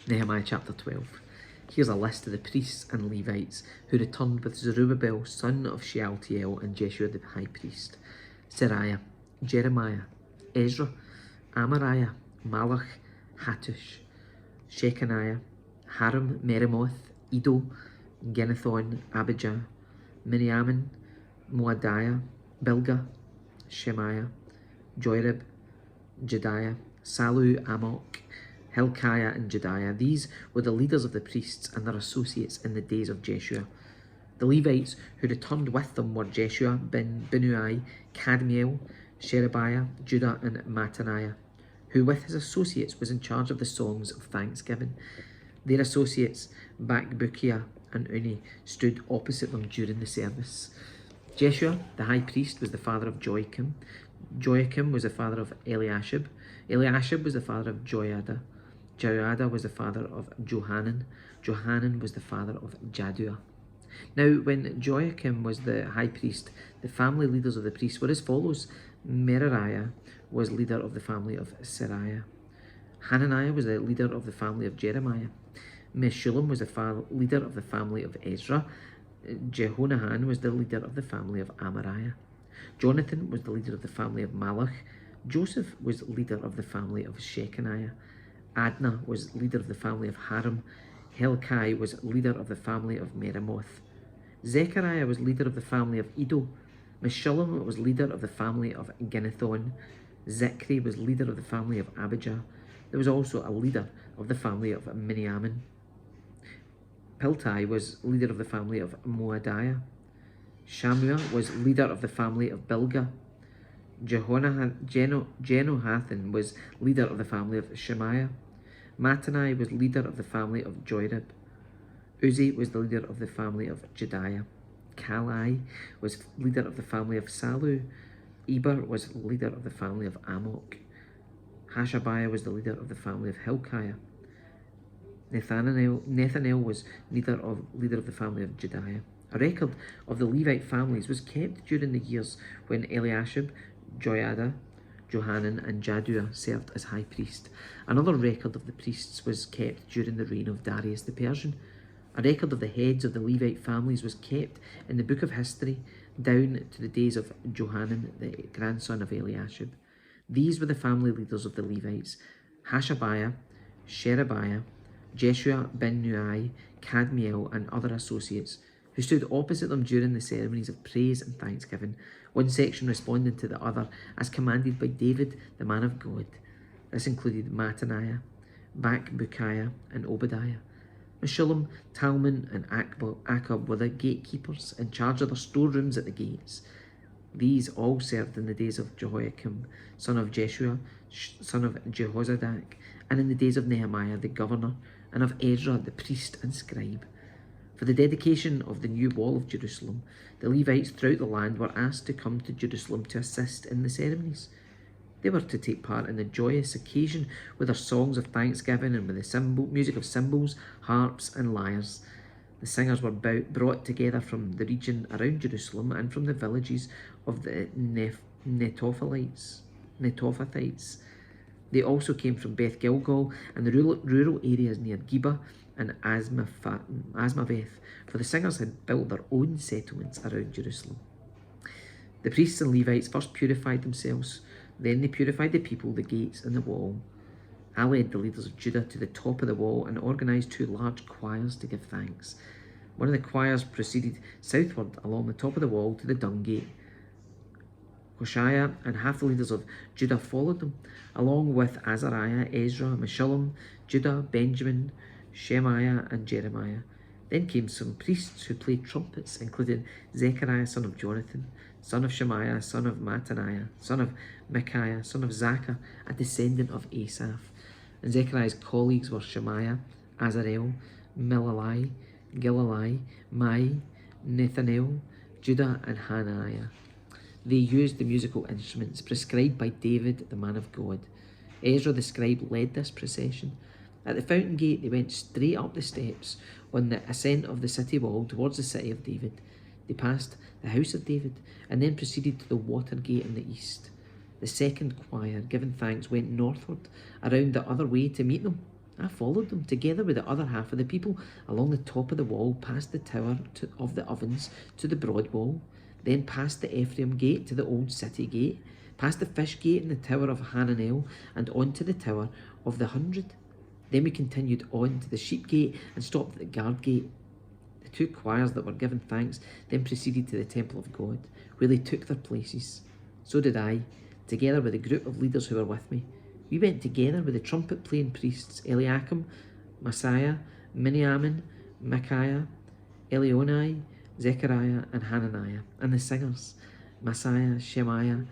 Nehemiah chapter 12. Here's a list of the priests and Levites who returned with Zerubbabel, son of Shealtiel, and Jeshua the high priest, Seraiah, Jeremiah, Ezra, Amariah, Malach, Hattush, Shechaniah, Haram, Meremoth, Iddo, Ginnethon, Abijah, Miniamin, Moadiah, Bilgah, Shemaiah, Joirib, Jediah, Salu, Amok, Hilkiah, and Jediah. These were the leaders of the priests and their associates in the days of Jeshua. The Levites who returned with them were Jeshua bin Binnui, Kadmiel, Sherebiah, Judah, and Mattaniah, who with his associates was in charge of the songs of thanksgiving. Their associates, Bakbukiah and Uni, stood opposite them during the service. Jeshua, the high priest, was the father of Joachim. Joachim was the father of Eliashib. Eliashib was the father of Joiada. Joiada was the father of Johanan. Johanan was the father of Jaddua. Now, when Joachim was the high priest, the family leaders of the priests were as follows. Merariah was leader of the family of Seraiah. Hananiah was the leader of the family of Jeremiah. Meshullam was the leader of the family of Ezra. Jehonahan was the leader of the family of Amariah. Jonathan was the leader of the family of Malach. Joseph was leader of the family of Shechaniah. Adnah was leader of the family of Haram. Hilkiah was leader of the family of Meremoth. Zechariah was leader of the family of Iddo. Meshullam was leader of the family of Ginnethon. Zichri was leader of the family of Abijah. There was also a leader of the family of Miniamin. Piltai was leader of the family of Moadiah. Shammua was leader of the family of Bilgah. Jenohathan was leader of the family of Shemaiah. Mattaniah was leader of the family of Joirib. Uzi was the leader of the family of Jediah. Kalai was leader of the family of Salu. Eber was leader of the family of Amok. Hashabiah was the leader of the family of Hilkiah. Nathanael was leader of the family of Jediah. A record of the Levite families was kept during the years when Eliashib, Joiada, Johanan, and Jaddua served as high priest. Another record of the priests was kept during the reign of Darius the Persian. A record of the heads of the Levite families was kept in the book of history down to the days of Johanan, the grandson of Eliashib. These were the family leaders of the Levites: Hashabiah, Sherebiah, Jeshua bin Nui, Kadmiel, and other associates, who stood opposite them during the ceremonies of praise and thanksgiving, one section responding to the other as commanded by David, the man of God. This included Mattaniah, Bakbukiah, and Obadiah. Meshullam, Talmon, and Akab were the gatekeepers in charge of the storerooms at the gates. These all served in the days of Jehoiakim, son of Jeshua, son of Jehozadak, and in the days of Nehemiah the governor, and of Ezra the priest and scribe. For the dedication of the new wall of Jerusalem, the Levites throughout the land were asked to come to Jerusalem to assist in the ceremonies. They were to take part in the joyous occasion with their songs of thanksgiving and with the music of cymbals, harps, and lyres. The singers were brought together from the region around Jerusalem and from the villages of the Netophathites. They also came from Beth Gilgal and the rural areas near Geba and Asmaveth, for the singers had built their own settlements around Jerusalem. The priests and Levites first purified themselves, then they purified the people, the gates, and the wall. I led the leaders of Judah to the top of the wall and organised 2 large choirs to give thanks. One of the choirs proceeded southward along the top of the wall to the dung gate. Hoshea and half the leaders of Judah followed them, along with Azariah, Ezra, Meshullam, Judah, Benjamin, Shemaiah, and Jeremiah. Then came some priests who played trumpets, including Zechariah, son of Jonathan, son of Shemaiah, son of Mattaniah, son of Micaiah, son of Zachar, a descendant of Asaph. And Zechariah's colleagues were Shemaiah, Azarel, Milalai, Gilalai, Mai, Nathanael, Judah, and Hananiah. They used the musical instruments prescribed by David, the man of God. Ezra the scribe led this procession. At the fountain gate, they went straight up the steps on the ascent of the city wall towards the city of David. They passed the house of David and then proceeded to the water gate in the east. The second choir, giving thanks, went northward around the other way to meet them. I followed them, together with the other half of the people, along the top of the wall, past the tower of the ovens to the broad wall, then past the Ephraim gate to the old city gate, past the fish gate and the tower of Hananel, and on to the tower of the 100. Then we continued on to the sheep gate and stopped at the guard gate. The two choirs that were given thanks then proceeded to the temple of God, where they took their places. So did I, together with a group of leaders who were with me. We went together with the trumpet-playing priests Eliakim, Messiah, Miniamin, Micaiah, Elionai, Zechariah, and Hananiah, and the singers Messiah, Shemaiah,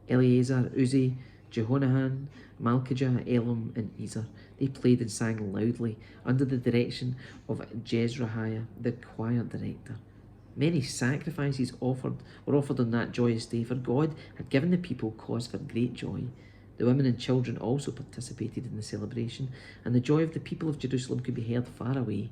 Eleazar, Uzi, Jehonahan, Malchijah, Elam, and Ezer. They played and sang loudly under the direction of Jezrahiah, the choir director. Many sacrifices were offered on that joyous day, for God had given the people cause for great joy. The women and children also participated in the celebration, and the joy of the people of Jerusalem could be heard far away.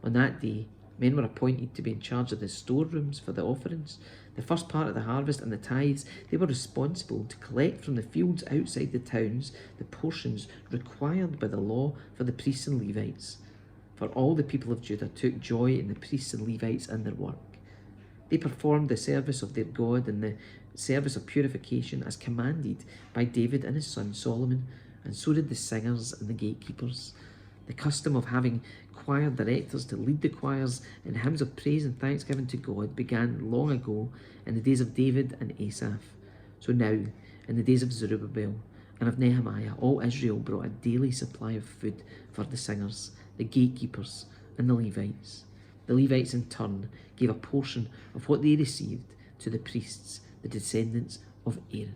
On that day, men were appointed to be in charge of the storerooms for the offerings, the first part of the harvest and the tithes. They were responsible to collect from the fields outside the towns the portions required by the law for the priests and Levites. For all the people of Judah took joy in the priests and Levites and their work. They performed the service of their God and the service of purification as commanded by David and his son Solomon, and so did the singers and the gatekeepers. The custom of having choir directors to lead the choirs in hymns of praise and thanksgiving to God began long ago in the days of David and Asaph. So now, in the days of Zerubbabel and of Nehemiah, all Israel brought a daily supply of food for the singers, the gatekeepers, and the Levites. The Levites in turn gave a portion of what they received to the priests, the descendants of Aaron.